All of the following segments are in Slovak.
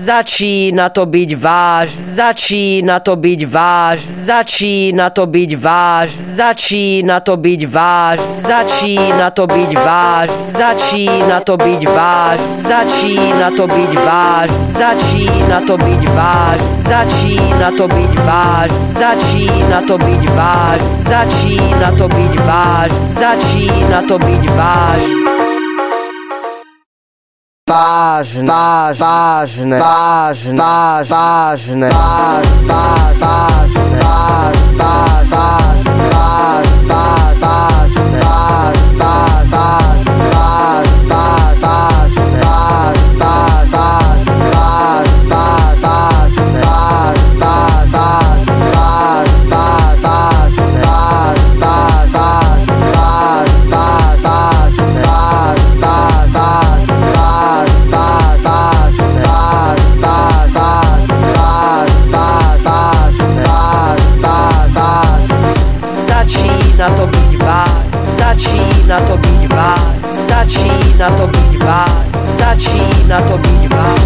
Začína to byť váž, začína to byť váž, začína to byť váž, začína to byť váž, začína to byť váž, začína to byť váž, začína to byť váž, začína to byť váž, začína to byť váž, začína to byť váž, začína to byť váž, začína to byť váž. Vážne, začína to byť váž, začína to byť váž, začína to byť váž, začína to byť váž.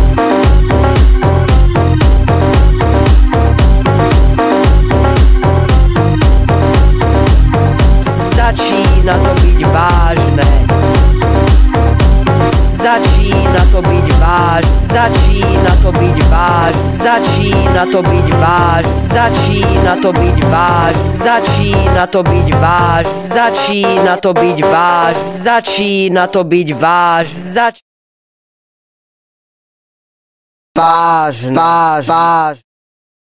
Začína to byť vážne. Začína to byť váž, začína to byť váž, začína to byť váž, začína to byť váž, začína to byť váž, začína to byť váž, začína to byť váž, váž.